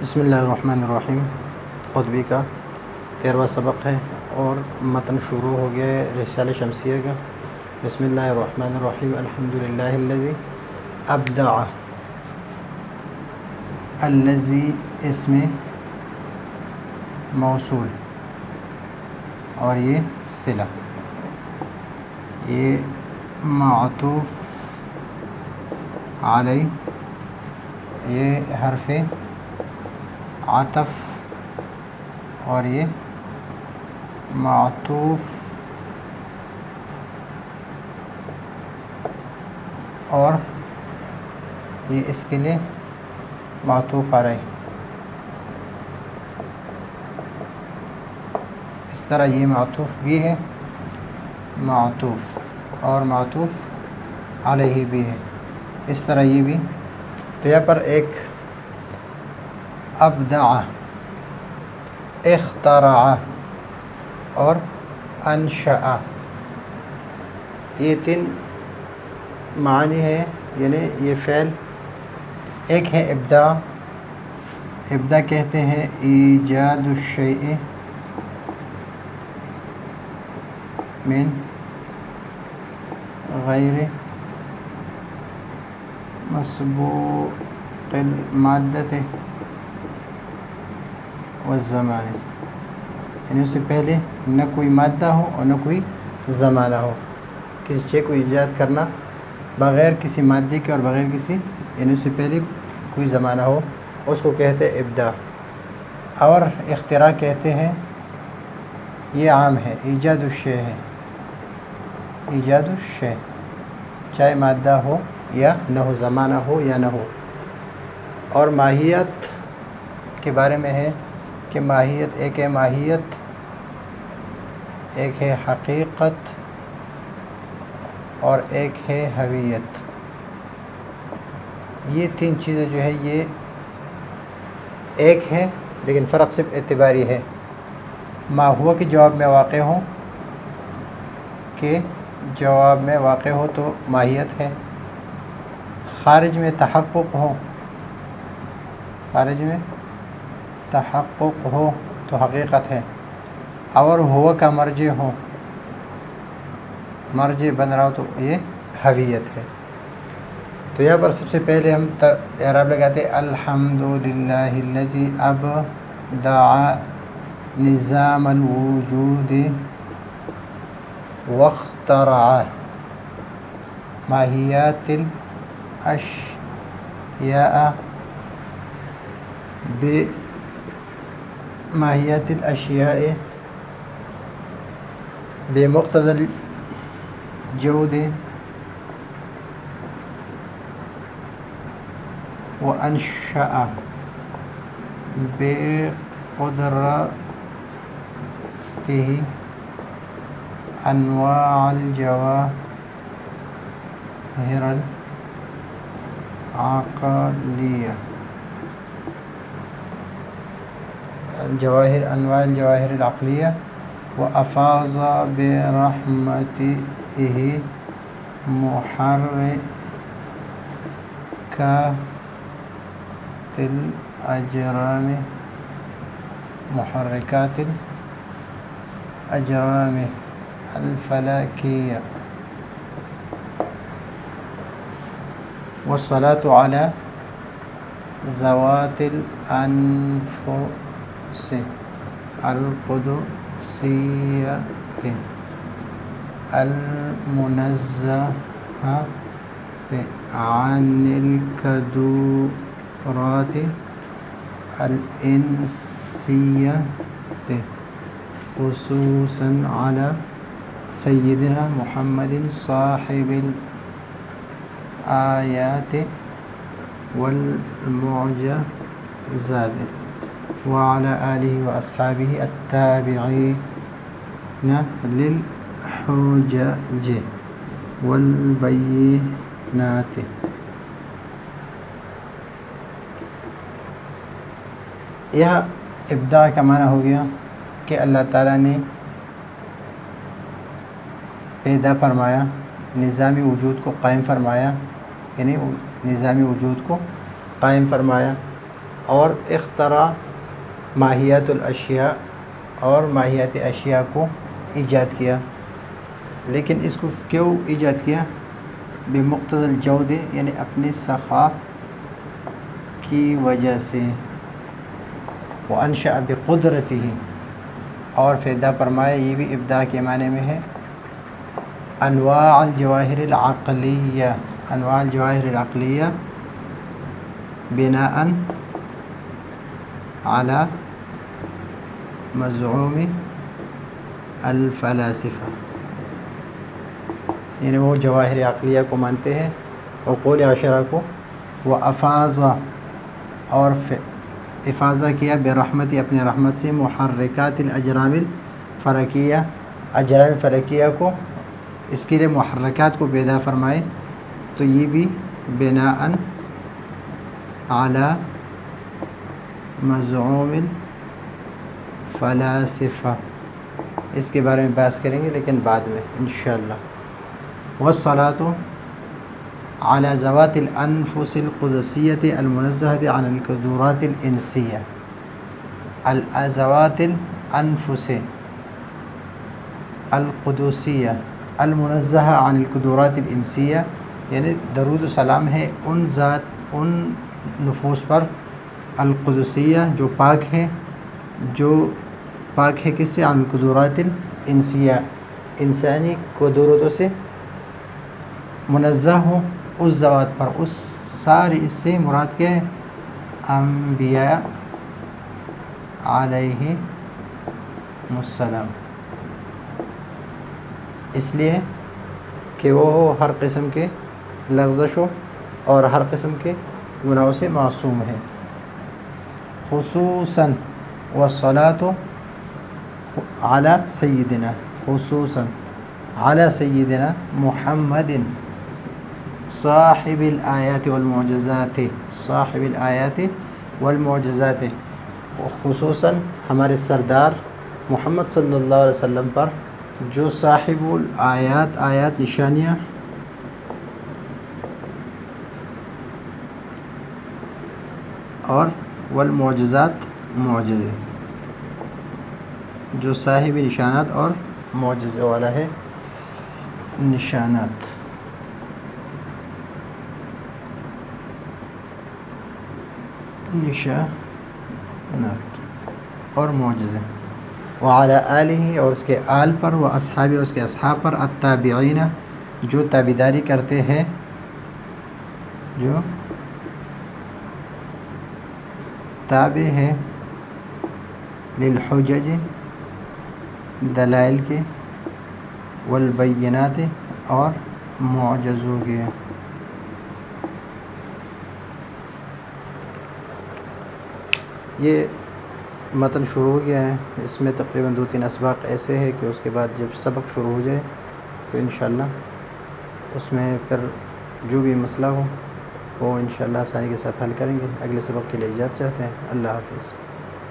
بسم اللہ الرحمن الرحیم قطبی کا 13واں سبق ہے اور متن شروع ہو گیا ہے رسالہ شمسیہ کا۔ بسم اللہ الرحمن الرحیم الحمدللہ الذی ابدع، الذی اسم موصول اور یہ صلہ، یہ معطوف علیہ، یہ حرف عطف اور یہ معطوف اور یہ اس کے لیے معطوف علیہ۔ اس طرح یہ معطوف بھی ہے، معطوف اور معطوف علیہ بھی ہے، اس طرح یہ بھی۔ تو یہاں پر ایک ابدع، اخترع اور انشأ، یہ تین معنی ہے، یعنی یہ فعل ایک ہے ابداع۔ ابداع کہتے ہیں ایجاد الشیء من غیر مسبوق المادۃ والزمان، یعنی اس سے پہلے نہ کوئی مادہ ہو اور نہ کوئی زمانہ ہو۔ کسی چیز کو ایجاد کرنا بغیر کسی مادے کے اور بغیر کسی، یعنی اس سے پہلے کوئی زمانہ ہو، اس کو کہتے ہیں ابداع۔ اور اختراع کہتے ہیں، یہ عام ہے، ایجاد الشیء ہے، ایجاد الشیء، چاہے مادہ ہو یا نہ ہو، زمانہ ہو یا نہ ہو۔ اور ماہیت کے بارے میں ہے کہ ماہیت ایک ہے ماہیت، ایک ہے حقیقت اور ایک ہے ہویت۔ یہ تین چیزیں جو ہے یہ ایک ہے، لیکن فرق صرف اعتباری ہے۔ ما ہوا کے جواب میں واقع ہو، کہ جواب میں واقع ہو تو ماہیت ہے، خارج میں تحقق ہو، خارج میں تحقق ہو تو حقیقت ہے، اور ہوا کا مرجع ہو، مرجع بن رہا ہو تو یہ ہویت ہے۔ تو یہاں پر سب سے پہلے ہم اعراب لگاتے ہیں الحمدللہ الذی ابدع نظام الوجود واخترع ماہیات الاشیاء ماہیات الاشیاء بمقتضى الجود وانشأ بقدرته انواع الجواهر العقلية، انواع الجواهر العقلية، وأفاض برحمته محركات الأجرام الفلكية، والصلاة على ذوات الأنفس القدسية المنزهة عن الكدورات الإنسية، خصوصا على سيدنا محمد صاحب الآيات والمعجزات، وعلى آله وأصحابه التابعين للحجج والبينات۔ یہ ابداع کا معنی ہو گیا کہ اللہ تعالیٰ نے پیدا فرمایا، نظامی وجود کو قائم فرمایا، یعنی نظامی وجود کو قائم فرمایا، اور اخترع ماہیت الاشیاء اور ماہیت اشیاء کو ایجاد کیا. لیکن اس کو کیوں ایجاد کیا؟ بمقتضی الجود یعنی اپنی سخا کی وجہ سے. وانشأ بقدرتہ اور پیدا فرمایا، یہ بھی ابداع کے معنی میں ہے، انواع الجواہر العقلیہ، انواع الجواہر العقلیہ بناء علی مزعوم الفلاسفہ، یعنی وہ جواہر عقلیہ کو مانتے ہیں، عقول عشرہ کو. وافاض اور افاضہ کیا برحمتی اپنے رحمت سے محرکات الاجرام الفلکیہ، اجرام فلکیہ کو، اس کے لیے محرکات کو پیدا فرمائے. تو یہ بھی بناء علی مزعوم الفلاسفہ، اس کے بارے میں بحث کریں گے لیکن بعد میں انشاءاللہ. والصلاۃ علی ذوات الانفس القدسیۃ المنزہۃ عن القدرات الانسیہ، ذوات الانفس القدسیہ المنزہہ عن القدرات الانسیہ، یعنی درود و سلام ہے ان ذات، ان نفوس پر القدسیہ جو پاک ہے، جو پاک ہے کس سے؟ عن القدرات الانسیہ، انسانی قدرتوں سے منزہ ہو اس ذوات پر. اس ساری اس سے مراد کیا ہے؟ انبیاء علیہ السلام، اس لیے کہ وہ ہر قسم کے لغزشوں اور ہر قسم کے گناہوں سے معصوم ہے. خصوصاً والصلاۃ علی سیدنا، خصوصاً علی سیدنا محمد صاحب الآیات والمعجزات، صاحب الآیات والمعجزات، خصوصاً ہمارے سردار محمد صلی اللہ علیہ وسلم پر جو صاحب الآیات، آیات نشانیاں اور والمعجزات معجزے، جو صاحب نشانات اور معجزے والا ہے. نشانات اور معجزے. وعلی آلہ اور اس کے آل پر، و اصحابہ اور اس کے اصحاب پر، التابعین جو تابعداری کرتے ہیں، جو تابع ہے للحجج دلائل کے، والبینات اور معجزوں کے. یہ متن شروع ہو گیا ہے، اس میں تقریباً 2-3 اسباق ایسے ہیں کہ اس کے بعد جب سبق شروع ہو جائے تو انشاءاللہ اس میں پھر جو بھی مسئلہ ہو وہ انشاءاللہ آسانی کے ساتھ حل کریں گے. اگلے سبق کے لیے اجازت چاہتے ہیں. اللہ حافظ.